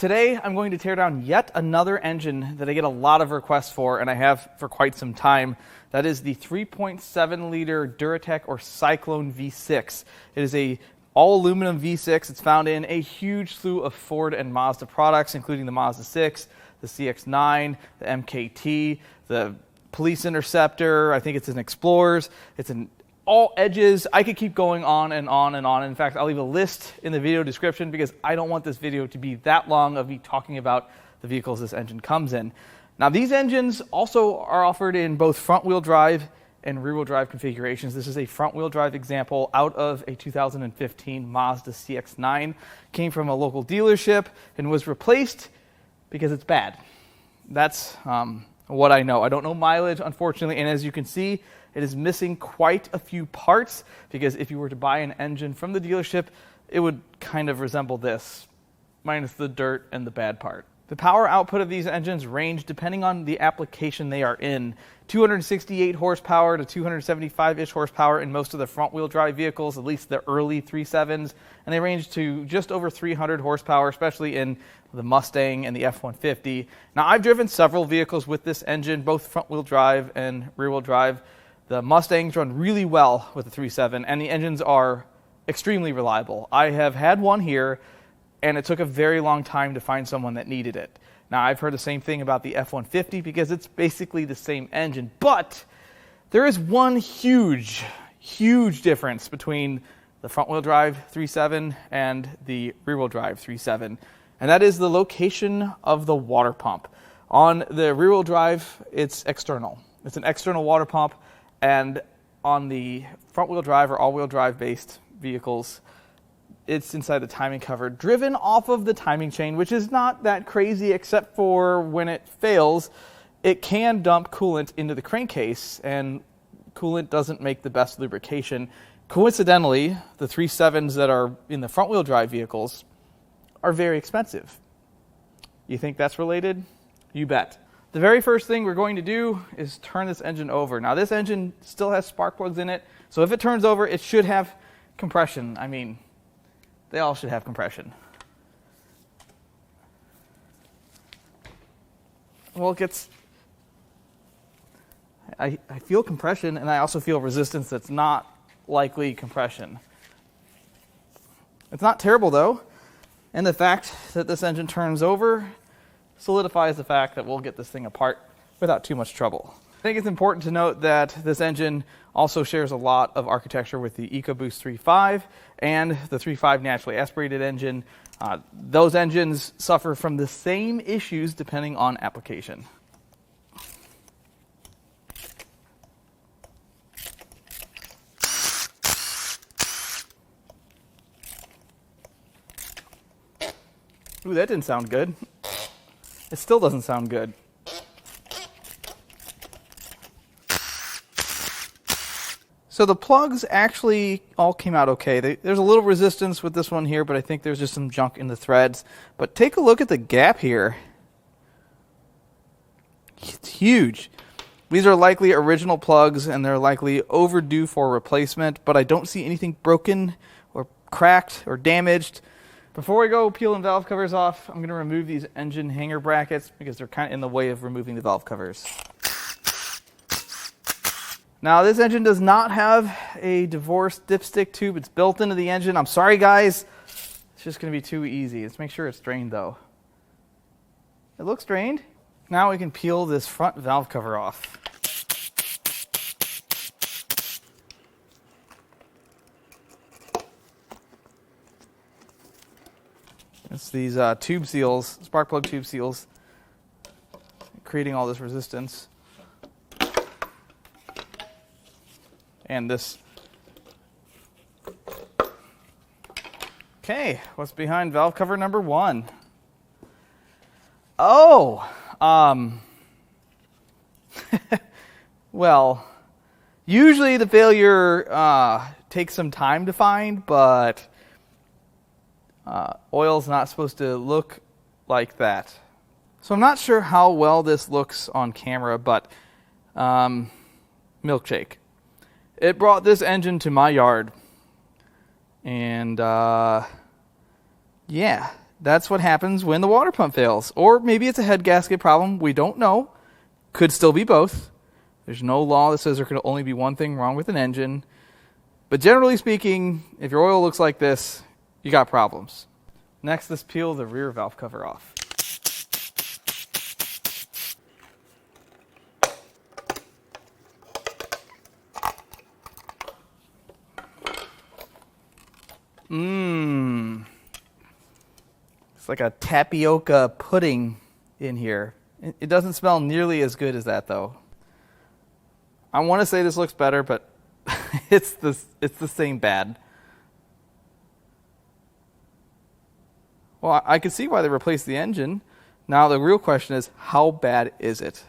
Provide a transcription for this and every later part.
Today, I'm going to tear down yet another engine that I get a lot of requests for, and I have for quite some time. That is the 3.7 liter Duratec or Cyclone V6. It is a all aluminum V6. It's found in a huge slew of Ford and Mazda products, including the Mazda 6, the CX-9, the MKT, the Police Interceptor. I think it's an Explorers. It's an all edges. I could keep going on and on and on. In fact, I'll leave a list in the video description because I don't want this video to be that long of me talking about the vehicles this engine comes in. Now, these engines also are offered in both front-wheel drive and rear-wheel drive configurations. This is a front-wheel drive example out of a 2015 Mazda CX-9. Came from a local dealership and was replaced because it's bad. That's what I know. I don't know mileage, unfortunately, and as you can see, it is missing quite a few parts because if you were to buy an engine from the dealership, it would kind of resemble this, minus the dirt and the bad part. The power output of these engines range depending on the application they are in. 268 horsepower to 275-ish horsepower in most of the front-wheel drive vehicles, at least the early 3.7s, and they range to just over 300 horsepower, especially in the Mustang and the F-150. Now, I've driven several vehicles with this engine, both front-wheel drive and rear-wheel drive. The Mustangs run really well with the 3.7, and the engines are extremely reliable. I have had one here, and it took a very long time to find someone that needed it. Now, I've heard the same thing about the F-150 because it's basically the same engine, but there is one huge difference between the front-wheel drive 3.7 and the rear-wheel drive 3.7, and that is the location of the water pump. On the rear-wheel drive, it's external. It's an external water pump, and on the front-wheel drive or all-wheel drive based vehicles, it's inside the timing cover, driven off of the timing chain, which is not that crazy except for when it fails, it can dump coolant into the crankcase, and coolant doesn't make the best lubrication. Coincidentally, the 3.7s that are in the front-wheel drive vehicles are very expensive. You think that's related? You bet. The very first thing we're going to do is turn this engine over. Now, this engine still has spark plugs in it, so if it turns over, it should have compression. I mean, they all should have compression. Well, it gets... I feel compression, and I also feel resistance that's not likely compression. It's not terrible, though, and the fact that this engine turns over solidifies the fact that we'll get this thing apart without too much trouble. I think it's important to note that this engine also shares a lot of architecture with the Ecoboost 3.5 and the 3.5 naturally aspirated engine. Those engines suffer from the same issues depending on application. Ooh, that didn't sound good. It still doesn't sound good. So the plugs actually all came out okay. There's a little resistance with this one here, but I think there's just some junk in the threads. But take a look at the gap here. It's huge. These are likely original plugs, and they're likely overdue for replacement, but I don't see anything broken or cracked or damaged. Before we go peeling valve covers off, I'm going to remove these engine hanger brackets because they're kind of in the way of removing the valve covers. Now, this engine does not have a divorced dipstick tube. It's built into the engine. I'm sorry, guys. It's just going to be too easy. Let's make sure it's drained, though. It looks drained. Now we can peel this front valve cover off. It's these tube seals, spark plug tube seals, creating all this resistance. And this. Okay, what's behind valve cover number 1? Oh, well, usually the failure takes some time to find, but oil's not supposed to look like that. So I'm not sure how well this looks on camera, but milkshake. It brought this engine to my yard, and yeah, that's what happens when the water pump fails. Or maybe it's a head gasket problem. We don't know. Could still be both. There's no law that says there could only be one thing wrong with an engine. But generally speaking, if your oil looks like this, you got problems. Next, let's peel the rear valve cover off. It's like a tapioca pudding in here. It doesn't smell nearly as good as that, though. I want to say this looks better, but it's the same bad. Well, I can see why they replaced the engine. Now the real question is, how bad is it?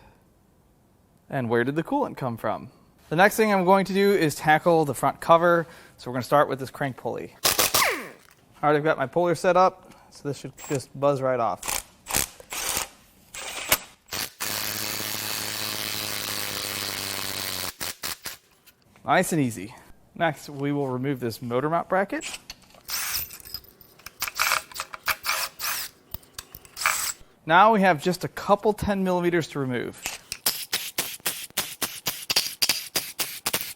And where did the coolant come from? The next thing I'm going to do is tackle the front cover. So we're going to start with this crank pulley. All right, I've got my puller set up, so this should just buzz right off. Nice and easy. Next, we will remove this motor mount bracket. Now we have just a couple 10 millimeters to remove.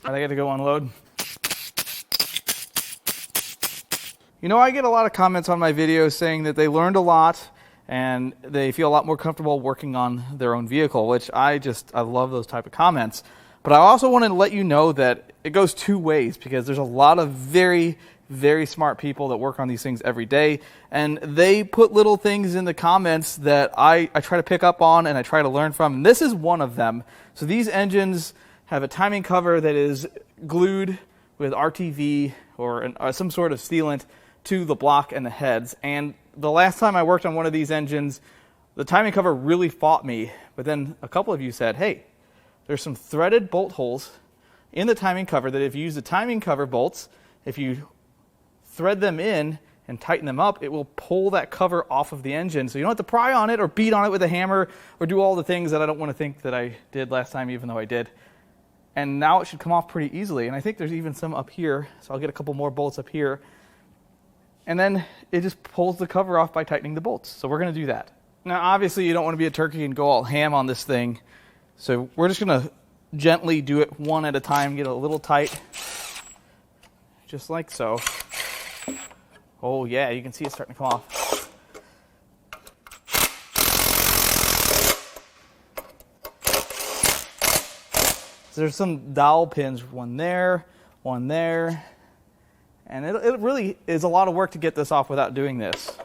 All right, I got to go unload. You know, I get a lot of comments on my videos saying that they learned a lot and they feel a lot more comfortable working on their own vehicle, which I love those type of comments. But I also want to let you know that it goes two ways, because there's a lot of very, very smart people that work on these things every day, and they put little things in the comments that I try to pick up on and I try to learn from, and this is one of them. So these engines have a timing cover that is glued with RTV or some sort of sealant to the block and the heads, and the last time I worked on one of these engines, the timing cover really fought me, but then a couple of you said, hey, there's some threaded bolt holes in the timing cover that if you use the timing cover bolts, if you thread them in and tighten them up, it will pull that cover off of the engine. So you don't have to pry on it or beat on it with a hammer or do all the things that I don't want to think that I did last time, even though I did. And now it should come off pretty easily. And I think there's even some up here. So I'll get a couple more bolts up here. And then it just pulls the cover off by tightening the bolts. So we're going to do that. Now, obviously, you don't want to be a turkey and go all ham on this thing. So we're just going to gently do it one at a time, get it a little tight, just like so. Oh yeah, you can see it starting to come off. So there's some dowel pins, one there, and it really is a lot of work to get this off without doing this.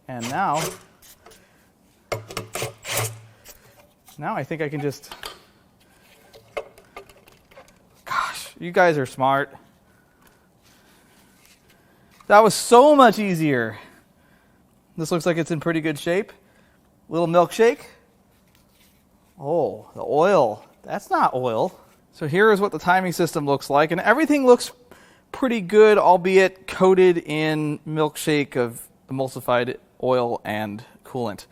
And now I think I can just, gosh, you guys are smart. That was so much easier. This looks like it's in pretty good shape. Little milkshake. Oh, the oil. That's not oil. So here is what the timing system looks like, and everything looks pretty good, albeit coated in milkshake of emulsified oil and coolant.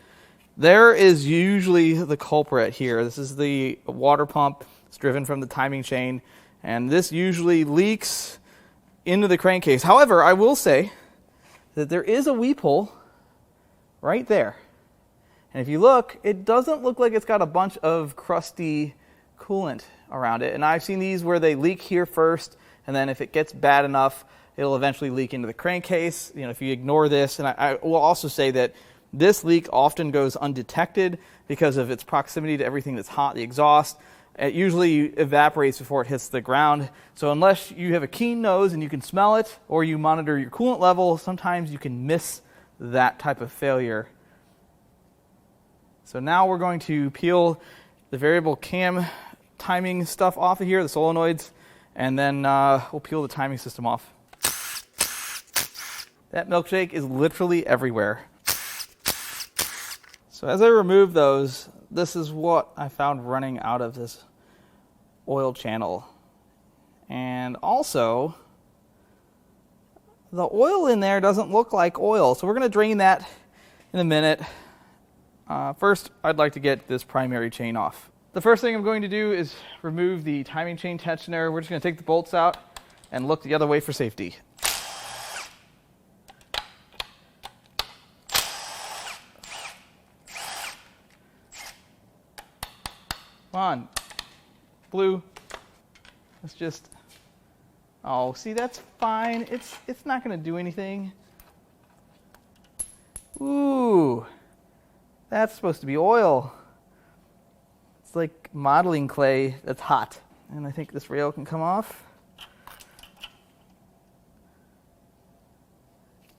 There is usually the culprit here. This is the water pump. It's driven from the timing chain, and this usually leaks into the crankcase. However, I will say that there is a weep hole right there. And if you look, it doesn't look like it's got a bunch of crusty coolant around it. And I've seen these where they leak here first, and then if it gets bad enough, it'll eventually leak into the crankcase. You know, if you ignore this, and I will also say that this leak often goes undetected because of its proximity to everything that's hot, the exhaust. It usually evaporates before it hits the ground. So unless you have a keen nose and you can smell it, or you monitor your coolant level, sometimes you can miss that type of failure. So now we're going to peel the variable cam timing stuff off of here, the solenoids, and then we'll peel the timing system off. That milkshake is literally everywhere. So as I remove those, this is what I found running out of this oil channel. And also, the oil in there doesn't look like oil. So we're going to drain that in a minute. First, I'd like to get this primary chain off. The first thing I'm going to do is remove the timing chain tensioner. We're just going to take the bolts out and look the other way for safety. Come on. Blue. Let's just... Oh, see, that's fine. It's not going to do anything. Ooh. That's supposed to be oil. It's like modeling clay that's hot. And I think this rail can come off.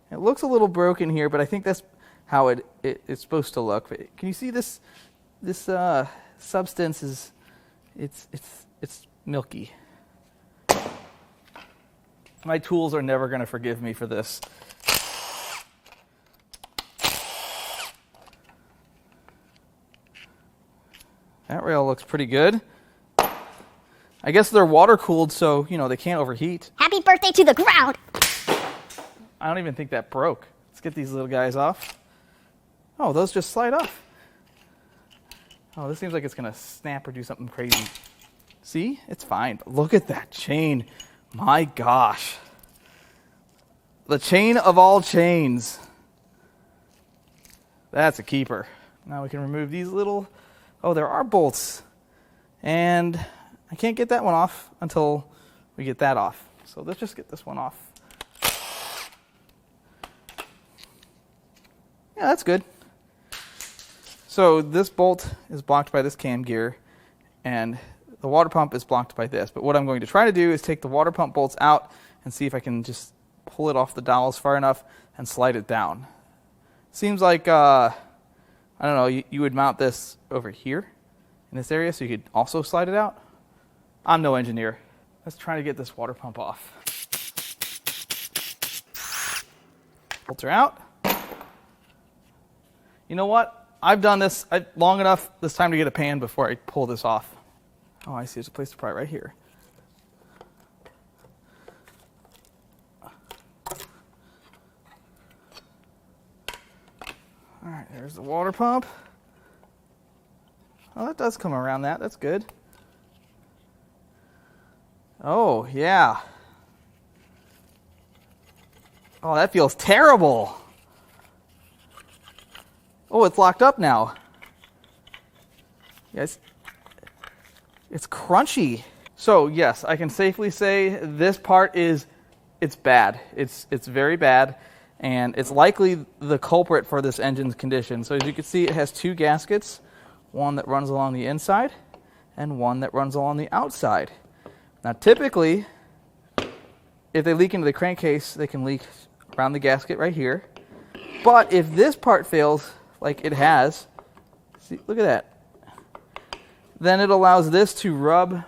It looks a little broken here, but I think that's how it's supposed to look. But can you see this substance is it's milky. My tools are never going to forgive me for this. That rail looks pretty good. I guess they're water cooled, so they can't overheat. Happy birthday to the ground! I don't even think that broke. Let's get these little guys off. Oh, those just slide off. Oh, this seems like it's going to snap or do something crazy. See? It's fine. But look at that chain. My gosh. The chain of all chains. That's a keeper. Now we can remove these little... Oh, there are bolts. And I can't get that one off until we get that off. So let's just get this one off. Yeah, that's good. So this bolt is blocked by this cam gear, and the water pump is blocked by this. But what I'm going to try to do is take the water pump bolts out and see if I can just pull it off the dowels far enough and slide it down. Seems like, I don't know, you would mount this over here in this area so you could also slide it out. I'm no engineer. Let's try to get this water pump off. Bolts are out. You know what? I've done this long enough. It's time to get a pan before I pull this off. Oh, I see. There's a place to pry right here. All right, there's the water pump. Oh, that does come around that. That's good. Oh, yeah. Oh, that feels terrible. Oh, it's locked up now. Yes, it's crunchy. So yes, I can safely say this part it's bad. It's very bad, and it's likely the culprit for this engine's condition. So as you can see, it has two gaskets, one that runs along the inside and one that runs along the outside. Now typically, if they leak into the crankcase, they can leak around the gasket right here. But if this part fails, like it has, see, look at that. Then it allows this to rub,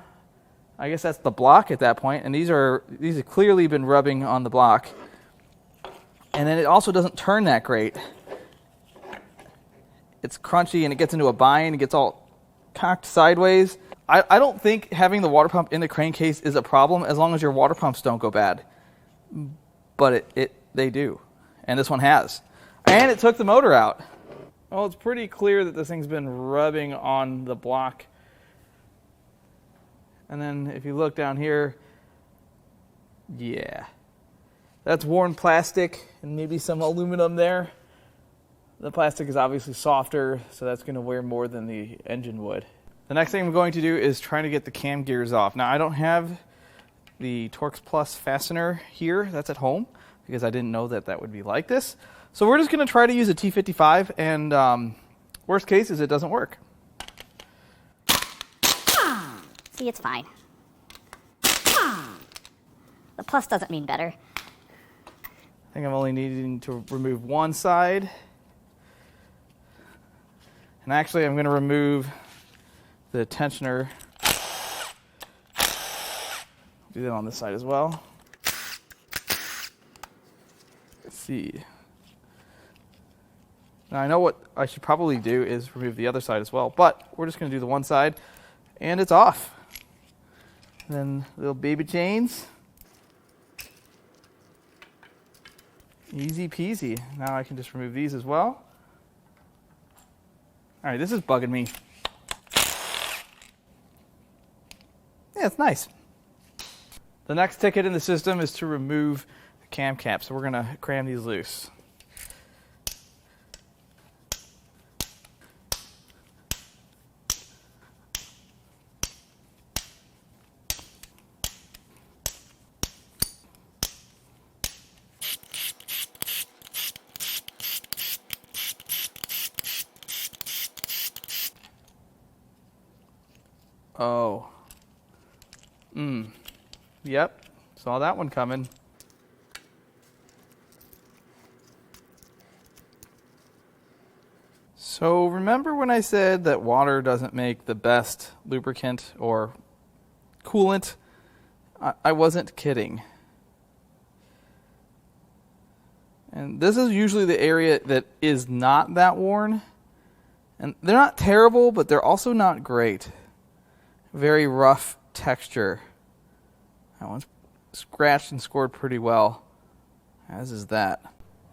I guess that's the block at that point, and these have clearly been rubbing on the block. And then it also doesn't turn that great. It's crunchy and it gets into a bind, it gets all cocked sideways. I don't think having the water pump in the crankcase is a problem as long as your water pumps don't go bad. But they do. And this one has. And it took the motor out. Well, it's pretty clear that this thing's been rubbing on the block. And then if you look down here, yeah. That's worn plastic and maybe some aluminum there. The plastic is obviously softer, so that's going to wear more than the engine would. The next thing I'm going to do is trying to get the cam gears off. Now, I don't have the Torx Plus fastener here. That's at home because I didn't know that would be like this. So we're just going to try to use a T55, and worst case is it doesn't work. See, it's fine. The plus doesn't mean better. I think I'm only needing to remove one side. And actually, I'm going to remove the tensioner. Do that on this side as well. Let's see. Now I know what I should probably do is remove the other side as well, but we're just going to do the one side, and it's off. And then little baby chains. Easy peasy. Now I can just remove these as well. All right, this is bugging me. Yeah, it's nice. The next ticket in the system is to remove the cam cap, so we're going to cram these loose. Oh. Yep. Saw that one coming. So remember when I said that water doesn't make the best lubricant or coolant? I wasn't kidding. And this is usually the area that is not that worn. And they're not terrible, but they're also not great. Very rough texture. That one's scratched and scored pretty well, as is that.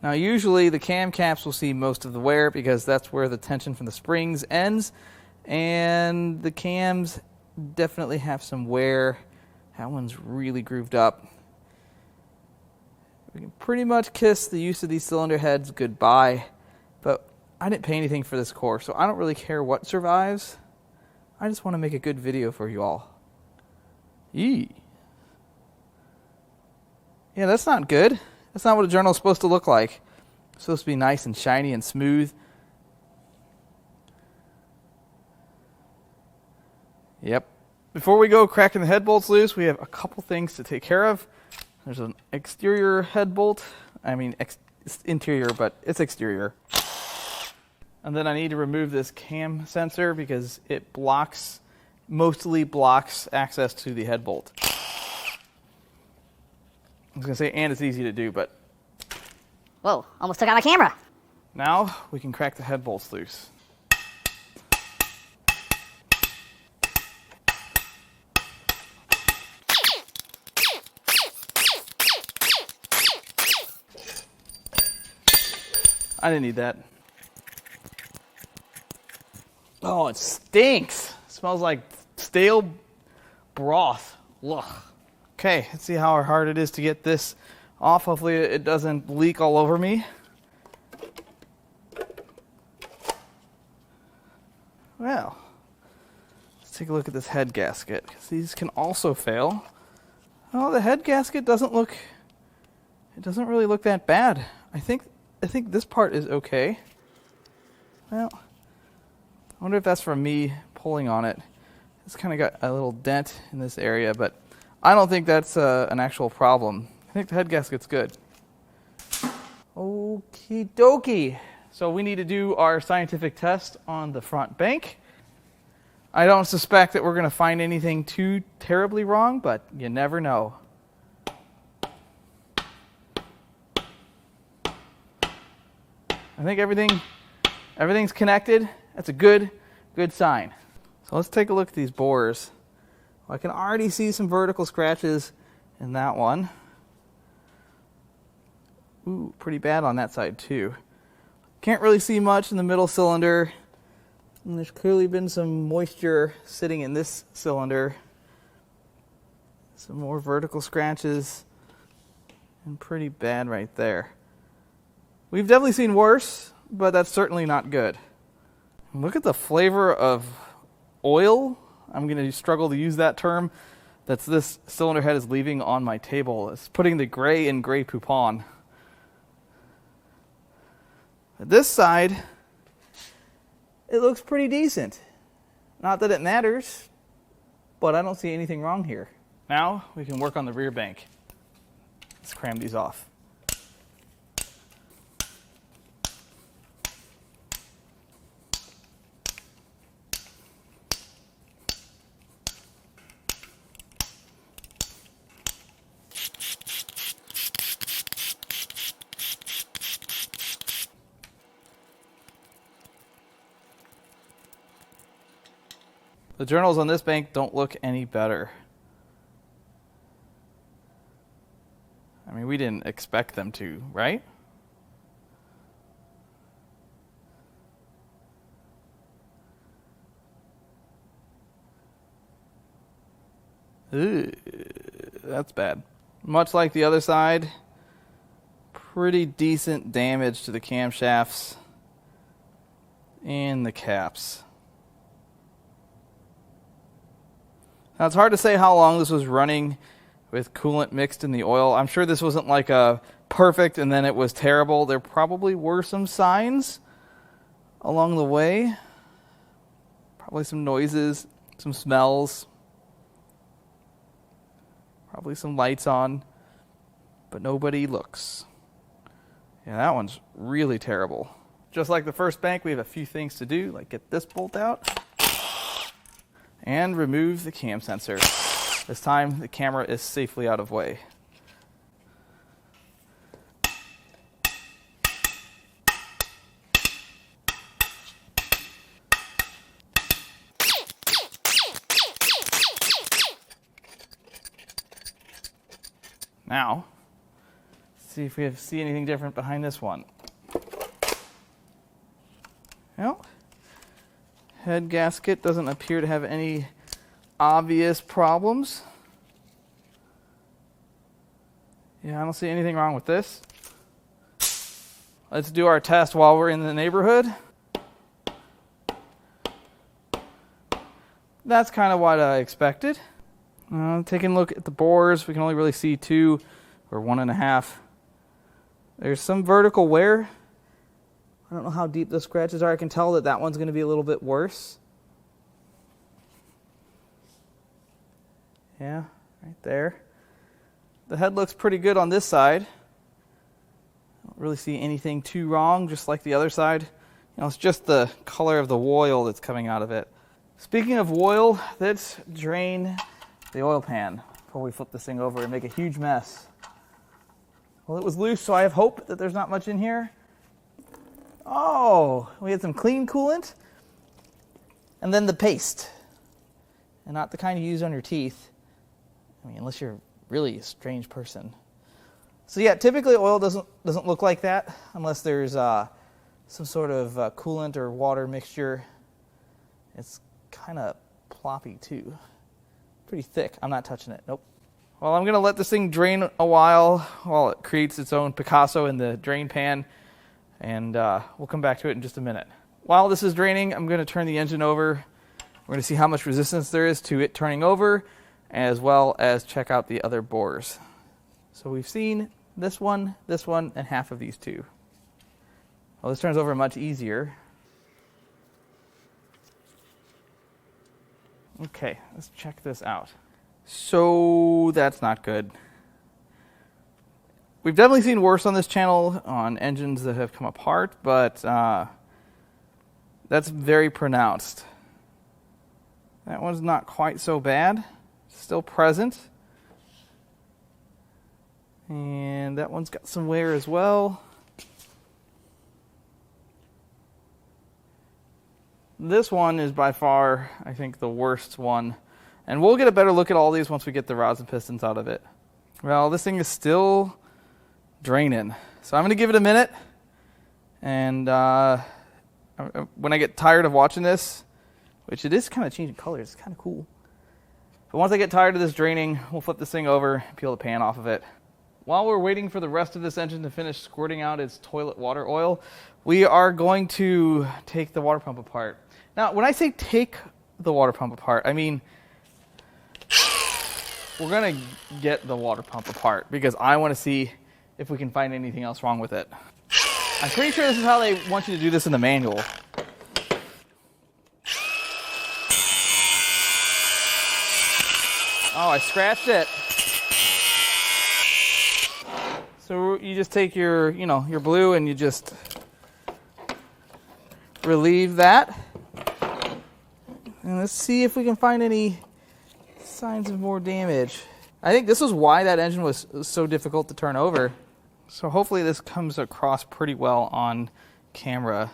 Now usually the cam caps will see most of the wear because that's where the tension from the springs ends, and the cams definitely have some wear. That one's really grooved up. We can pretty much kiss the use of these cylinder heads goodbye, but I didn't pay anything for this core, so I don't really care what survives. I just want to make a good video for you all. Yee. Yeah, that's not good. That's not what a journal is supposed to look like. It's supposed to be nice and shiny and smooth. Yep. Before we go cracking the head bolts loose, we have a couple things to take care of. There's an exterior head bolt. I mean, it's interior, but it's exterior. And then I need to remove this cam sensor because it mostly blocks access to the head bolt. I was going to say, and it's easy to do, but... Whoa, almost took out my camera. Now we can crack the head bolts loose. I didn't need that. Oh, it stinks. It smells like stale broth. Ugh. Okay, let's see how hard it is to get this off. Hopefully it doesn't leak all over me. Well, let's take a look at this head gasket, because these can also fail. Oh, the head gasket doesn't really look that bad. I think this part is okay. Well, I wonder if that's from me pulling on it. It's kind of got a little dent in this area, but I don't think that's an actual problem. I think the head gasket's good. Okie dokie. So we need to do our scientific test on the front bank. I don't suspect that we're going to find anything too terribly wrong, but you never know. I think everything's connected. That's a good sign. So let's take a look at these bores. Well, I can already see some vertical scratches in that one. Ooh, pretty bad on that side too. Can't really see much in the middle cylinder. And there's clearly been some moisture sitting in this cylinder. Some more vertical scratches. And pretty bad right there. We've definitely seen worse, but that's certainly not good. Look at the flavor of oil. I'm going to struggle to use that term. That's this cylinder head is leaving on my table. It's putting the gray in Grey Poupon. This side, it looks pretty decent. Not that it matters, but I don't see anything wrong here. Now we can work on the rear bank. Let's cram these off. The journals on this bank don't look any better. I mean, we didn't expect them to, right? Ooh, that's bad. Much like the other side, pretty decent damage to the camshafts and the caps. Now, it's hard to say how long this was running with coolant mixed in the oil. I'm sure this wasn't like a perfect and then it was terrible. There probably were some signs along the way. Probably some noises. Some smells. Probably some lights on, but nobody looks. Yeah, that one's really terrible. Just like the first bank, we have a few things to do, like get this bolt out and remove the cam sensor. This time, the camera is safely out of way. Now, see if we see anything different behind this one. Well, head gasket doesn't appear to have any obvious problems. Yeah, I don't see anything wrong with this. Let's do our test while we're in the neighborhood. That's kind of what I expected. Taking a look at the bores, we can only really see 2 or 1.5. There's some vertical wear. I don't know how deep the scratches are. I can tell that that one's going to be a little bit worse. Yeah, right there. The head looks pretty good on this side. I don't really see anything too wrong, just like the other side. You know, it's just the color of the oil that's coming out of it. Speaking of oil, let's drain the oil pan before we flip this thing over and make a huge mess. Well, it was loose, so I have hope that there's not much in here. Oh, we had some clean coolant, and then the paste. And not the kind you use on your teeth. I mean, unless you're really a strange person. So yeah, typically oil doesn't look like that unless there's some sort of coolant or water mixture. It's kind of ploppy too. Pretty thick. I'm not touching it. Nope. Well, I'm going to let this thing drain a while it creates its own Picasso in the drain pan. And we'll come back to it in just a minute. While this is draining, I'm going to turn the engine over. We're going to see how much resistance there is to it turning over, as well as check out the other bores. So we've seen this one, and half of these two. Well, this turns over much easier. Okay, let's check this out. So that's not good. We've definitely seen worse on this channel on engines that have come apart, but that's very pronounced. That one's not quite so bad. Still present. And that one's got some wear as well. This one is by far, I think, the worst one. And we'll get a better look at all these once we get the rods and pistons out of it. Well, this thing is still draining. So I'm going to give it a minute. And when I get tired of watching this, which it is kind of changing colors, it's kind of cool. But once I get tired of this draining, we'll flip this thing over, peel the pan off of it. While we're waiting for the rest of this engine to finish squirting out its toilet water oil, we are going to take the water pump apart. Now, when I say take the water pump apart, I mean we're going to get the water pump apart because I want to see if we can find anything else wrong with it. I'm pretty sure this is how they want you to do this in the manual. Oh, I scratched it. So you just take your, your blue and you just relieve that. And let's see if we can find any signs of more damage. I think this is why that engine was so difficult to turn over. So hopefully this comes across pretty well on camera.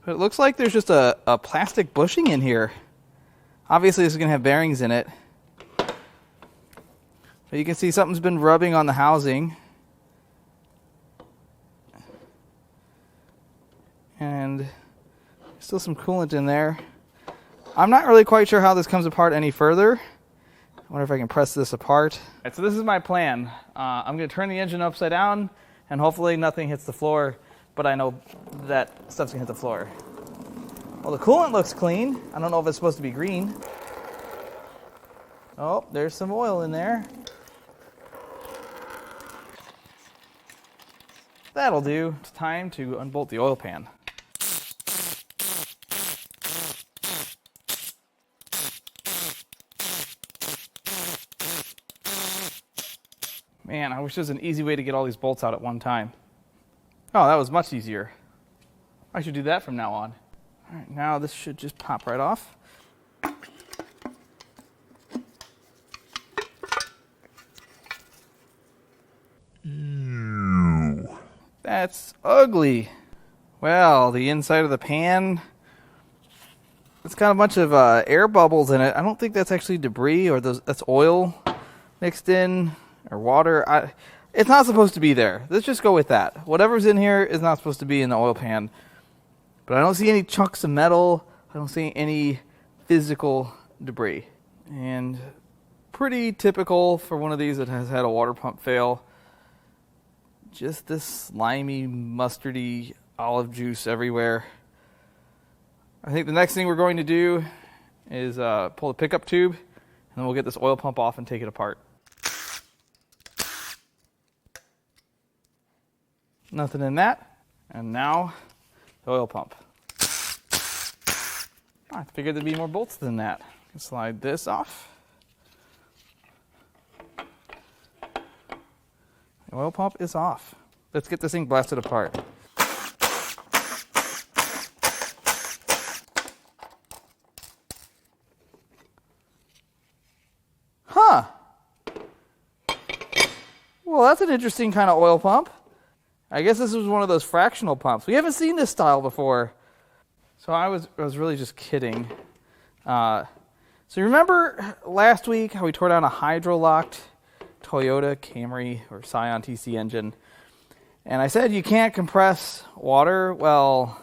But it looks like there's just a plastic bushing in here. Obviously this is going to have bearings in it. But you can see something's been rubbing on the housing. And still some coolant in there. I'm not really quite sure how this comes apart any further. I wonder if I can press this apart. All right, so this is my plan. I'm going to turn the engine upside down and hopefully nothing hits the floor, but I know that stuff's going to hit the floor. Well, the coolant looks clean. I don't know if it's supposed to be green. Oh, there's some oil in there. That'll do. It's time to unbolt the oil pan. Man, I wish there was an easy way to get all these bolts out at one time. Oh, that was much easier. I should do that from now on. All right, now this should just pop right off. Ew. That's ugly. Well, the inside of the pan, it's got a bunch of air bubbles in it. I don't think that's actually debris, or that's oil mixed in, or water. It's not supposed to be there. Let's just go with that. Whatever's in here is not supposed to be in the oil pan. But I don't see any chunks of metal. I don't see any physical debris. And pretty typical for one of these that has had a water pump fail. Just this slimy, mustardy olive juice everywhere. I think the next thing we're going to do is pull the pickup tube, and then we'll get this oil pump off and take it apart. Nothing in that. And now, the oil pump. I figured there'd be more bolts than that. Slide this off. The oil pump is off. Let's get this thing blasted apart. Huh. Well, that's an interesting kind of oil pump. I guess this was one of those fractional pumps. We haven't seen this style before. So I was really just kidding. So you remember last week how we tore down a hydro-locked Toyota Camry or Scion TC engine? And I said you can't compress water. Well,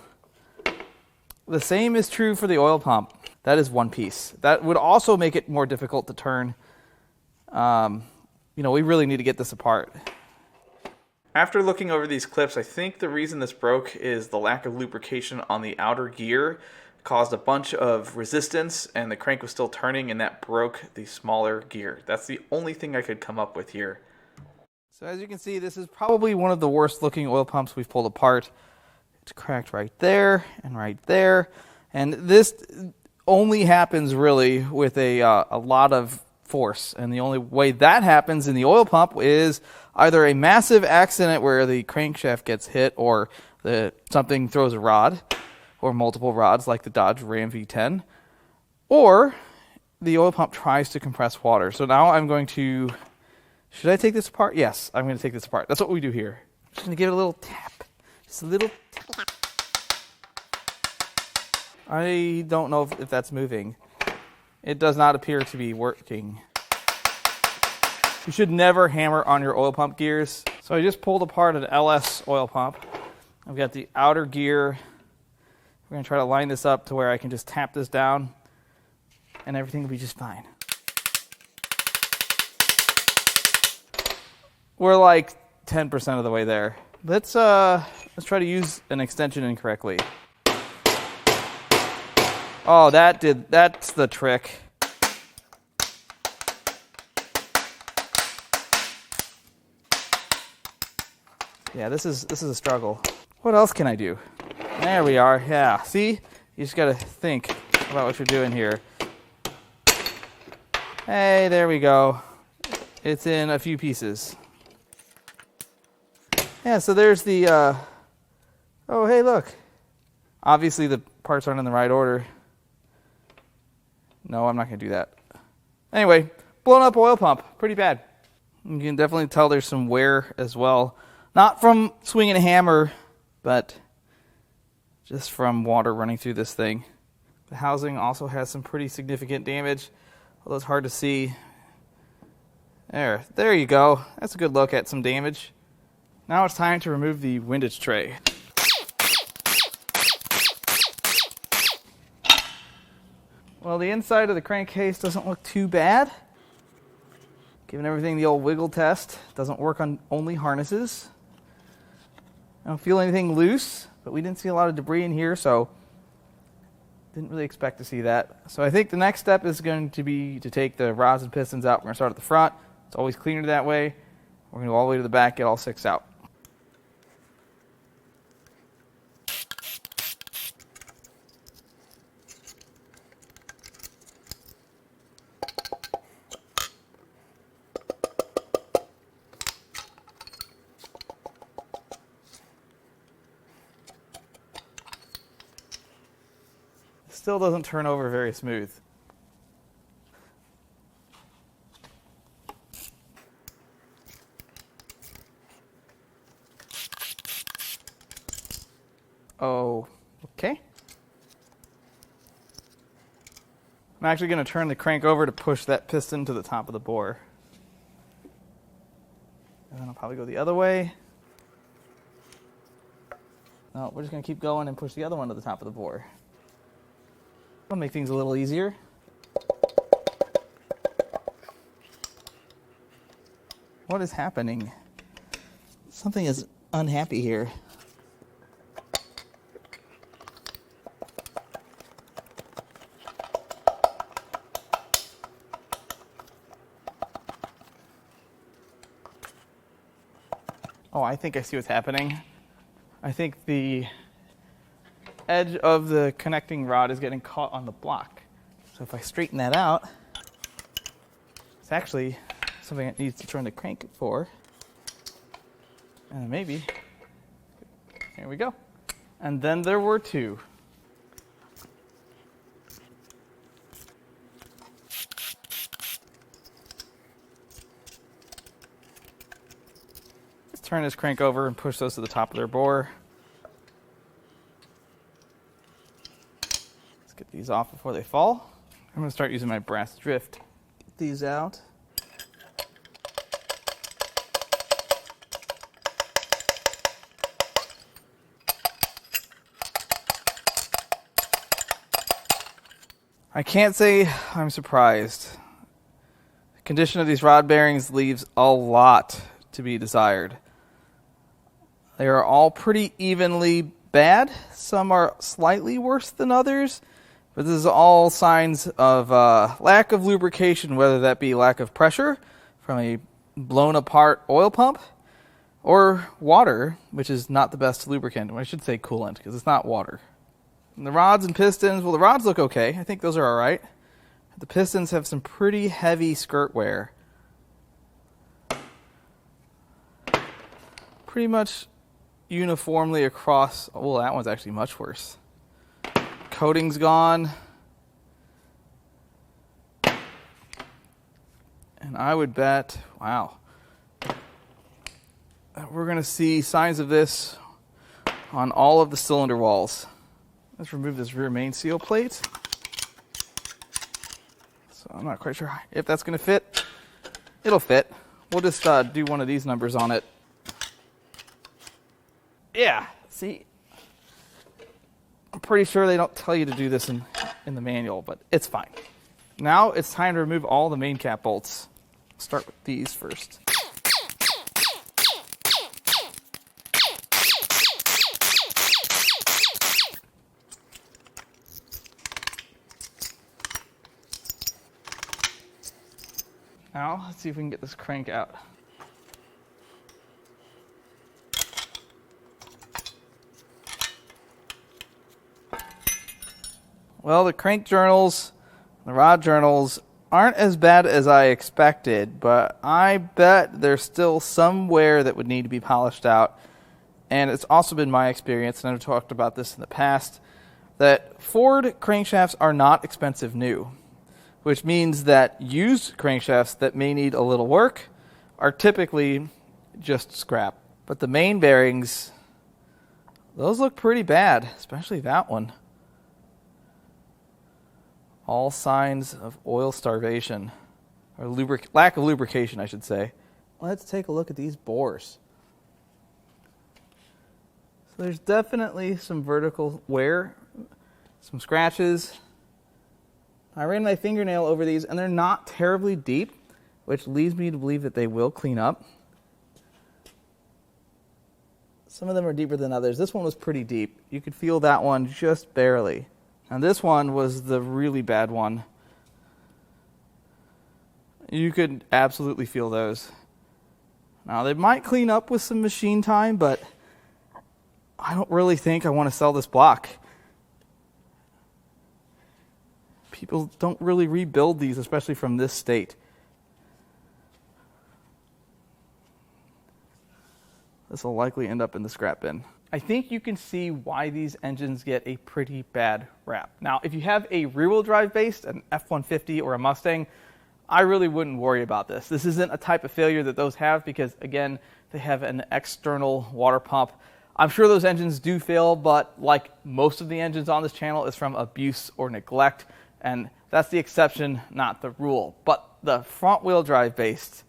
the same is true for the oil pump. That is one piece. That would also make it more difficult to turn. We really need to get this apart. After looking over these clips, I think the reason this broke is the lack of lubrication on the outer gear caused a bunch of resistance, and the crank was still turning, and that broke the smaller gear. That's the only thing I could come up with here. So as you can see, this is probably one of the worst looking oil pumps we've pulled apart. It's cracked right there and right there. And this only happens really with a lot of force. And the only way that happens in the oil pump is either a massive accident where the crankshaft gets hit, or something throws a rod, or multiple rods like the Dodge Ram V10, or the oil pump tries to compress water. So now I'm going to, should I take this apart? Yes, I'm going to take this apart. That's what we do here. Just going to give it a little tap. Just a little tap. I don't know if that's moving. It does not appear to be working. You should never hammer on your oil pump gears. So I just pulled apart an LS oil pump. I've got the outer gear. We're going to try to line this up to where I can just tap this down and everything will be just fine. We're like 10% of the way there. Let's try to use an extension incorrectly. Oh, that's the trick. Yeah, this is a struggle. What else can I do? There we are. Yeah, see? You just got to think about what you're doing here. Hey, there we go. It's in a few pieces. Yeah, so there's the oh, hey, look. Obviously the parts aren't in the right order. No, I'm not going to do that. Anyway, blown up oil pump. Pretty bad. You can definitely tell there's some wear as well. Not from swinging a hammer, but just from water running through this thing. The housing also has some pretty significant damage, although it's hard to see. There you go. That's a good look at some damage. Now it's time to remove the windage tray. Well, the inside of the crankcase doesn't look too bad. Given everything the old wiggle test, doesn't work on only harnesses. I don't feel anything loose, but we didn't see a lot of debris in here, so didn't really expect to see that. So I think the next step is going to be to take the rods and pistons out. We're going to start at the front. It's always cleaner that way. We're going to go all the way to the back, get all 6 out. still doesn't turn over very smooth. Oh, okay. I'm actually going to turn the crank over to push that piston to the top of the bore. And then I'll probably go the other way. No, we're just going to keep going and push the other one to the top of the bore. That'll make things a little easier. What is happening? Something is unhappy here. Oh, I think I see what's happening. I think the edge of the connecting rod is getting caught on the block. So if I straighten that out, it's actually something that needs to turn the crank for. And maybe, here we go. And then there were two. Turn this crank over and push those to the top of their bore. Let's get these off before they fall. I'm going to start using my brass drift. Get these out. I can't say I'm surprised. The condition of these rod bearings leaves a lot to be desired. They are all pretty evenly bad. Some are slightly worse than others, but this is all signs of lack of lubrication, whether that be lack of pressure from a blown apart oil pump or water, which is not the best lubricant. I should say coolant because it's not water. And the rods and pistons, well, the rods look okay. I think those are all right. The pistons have some pretty heavy skirt wear. Pretty much uniformly across. Oh, that one's actually much worse. Coating's gone. And I would bet, wow, that we're going to see signs of this on all of the cylinder walls. Let's remove this rear main seal plate. So I'm not quite sure if that's going to fit. It'll fit. We'll just do one of these numbers on it. Yeah, see, I'm pretty sure they don't tell you to do this in the manual, but it's fine. Now it's time to remove all the main cap bolts. Start with these first. Now, let's see if we can get this crank out. Well, the crank journals, the rod journals aren't as bad as I expected, but I bet there's still some wear that would need to be polished out. And it's also been my experience, and I've talked about this in the past, that Ford crankshafts are not expensive new, which means that used crankshafts that may need a little work are typically just scrap. But the main bearings, those look pretty bad, especially that one. All signs of oil starvation, or lack of lubrication, I should say. Let's take a look at these bores. So there's definitely some vertical wear, some scratches. I ran my fingernail over these, and they're not terribly deep, which leads me to believe that they will clean up. Some of them are deeper than others. This one was pretty deep. You could feel that one just barely. And this one was the really bad one. You could absolutely feel those. Now, they might clean up with some machine time, but I don't really think I want to sell this block. People don't really rebuild these, especially from this state. This will likely end up in the scrap bin. I think you can see why these engines get a pretty bad rap. Now, if you have a rear-wheel drive based, an F-150 or a Mustang, I really wouldn't worry about this. This isn't a type of failure that those have because, again, they have an external water pump. I'm sure those engines do fail, but like most of the engines on this channel, is from abuse or neglect, and that's the exception, not the rule. But the front-wheel drive based,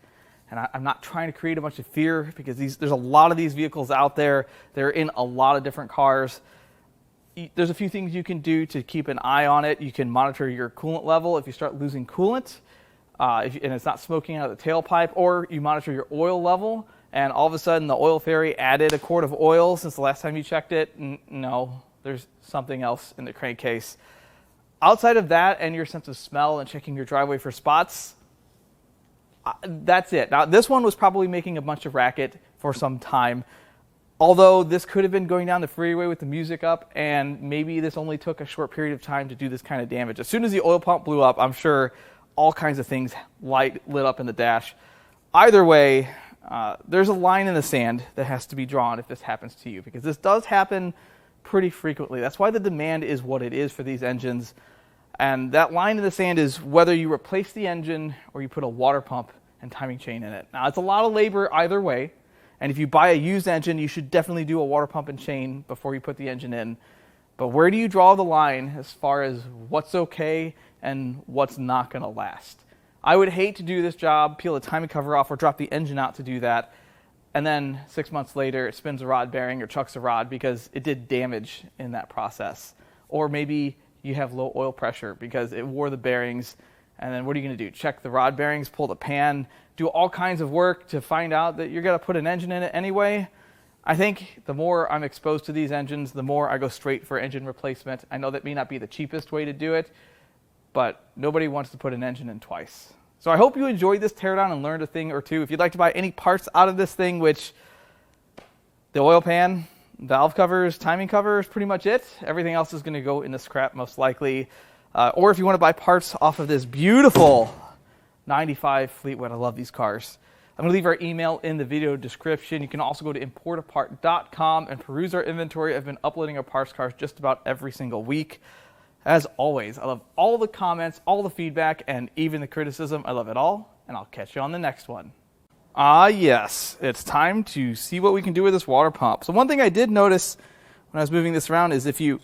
and I'm not trying to create a bunch of fear because there's a lot of these vehicles out there. They're in a lot of different cars. There's a few things you can do to keep an eye on it. You can monitor your coolant level if you start losing coolant and it's not smoking out of the tailpipe, or you monitor your oil level and all of a sudden the oil fairy added a quart of oil since the last time you checked it. No, there's something else in the crankcase. Outside of that and your sense of smell and checking your driveway for spots, that's it. Now, this one was probably making a bunch of racket for some time, although this could have been going down the freeway with the music up, and maybe this only took a short period of time to do this kind of damage. As soon as the oil pump blew up, I'm sure all kinds of things lit up in the dash. Either way, there's a line in the sand that has to be drawn if this happens to you, because this does happen pretty frequently. That's why the demand is what it is for these engines. And that line in the sand is whether you replace the engine or you put a water pump and timing chain in it. Now, it's a lot of labor either way. And if you buy a used engine, you should definitely do a water pump and chain before you put the engine in. But where do you draw the line as far as what's okay and what's not going to last? I would hate to do this job, peel the timing cover off, or drop the engine out to do that, and then 6 months later it spins a rod bearing or chucks a rod because it did damage in that process. Or maybe you have low oil pressure because it wore the bearings, and then what are you going to do? Check the rod bearings, pull the pan, do all kinds of work to find out that you're going to put an engine in it anyway? I think the more I'm exposed to these engines, the more I go straight for engine replacement. I know that may not be the cheapest way to do it, but nobody wants to put an engine in twice. So I hope you enjoyed this teardown and learned a thing or two. If you'd like to buy any parts out of this thing, which the oil pan, valve covers, timing cover is pretty much it. Everything else is going to go in the scrap most likely. Or if you want to buy parts off of this beautiful 95 Fleetwood, I love these cars. I'm going to leave our email in the video description. You can also go to importapart.com and peruse our inventory. I've been uploading our parts cars just about every single week. As always, I love all the comments, all the feedback, and even the criticism. I love it all, and I'll catch you on the next one. Yes, it's time to see what we can do with this water pump. So one thing I did notice when I was moving this around is it's a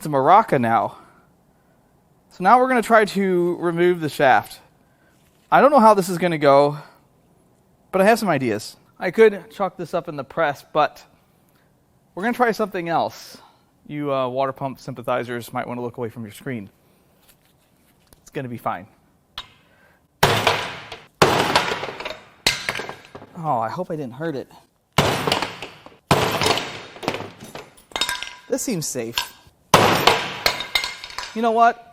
maraca now. So now we're going to try to remove the shaft. I don't know how this is going to go, but I have some ideas. I could chalk this up in the press, but we're going to try something else. You water pump sympathizers might want to look away from your screen. It's going to be fine. Oh, I hope I didn't hurt it. This seems safe. You know what?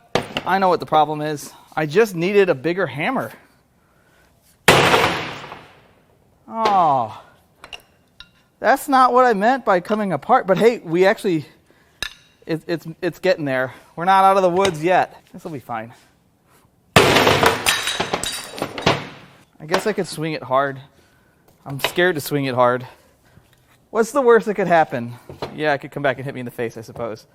I know what the problem is. I just needed a bigger hammer. Oh, that's not what I meant by coming apart. But hey, we actually, it's getting there. We're not out of the woods yet. This will be fine. I guess I could swing it hard. I'm scared to swing it hard. What's the worst that could happen? Yeah, it could come back and hit me in the face, I suppose.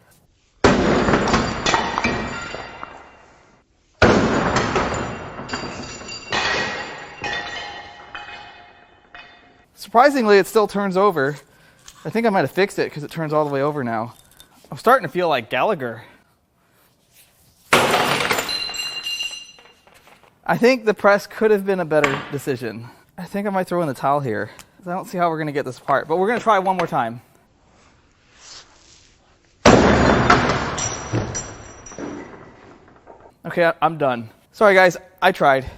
Surprisingly, it still turns over. I think I might have fixed it because it turns all the way over now. I'm starting to feel like Gallagher. I think the press could have been a better decision. I think I might throw in the towel here. I don't see how we're going to get this apart, but we're going to try one more time. Okay, I'm done. Sorry guys, I tried.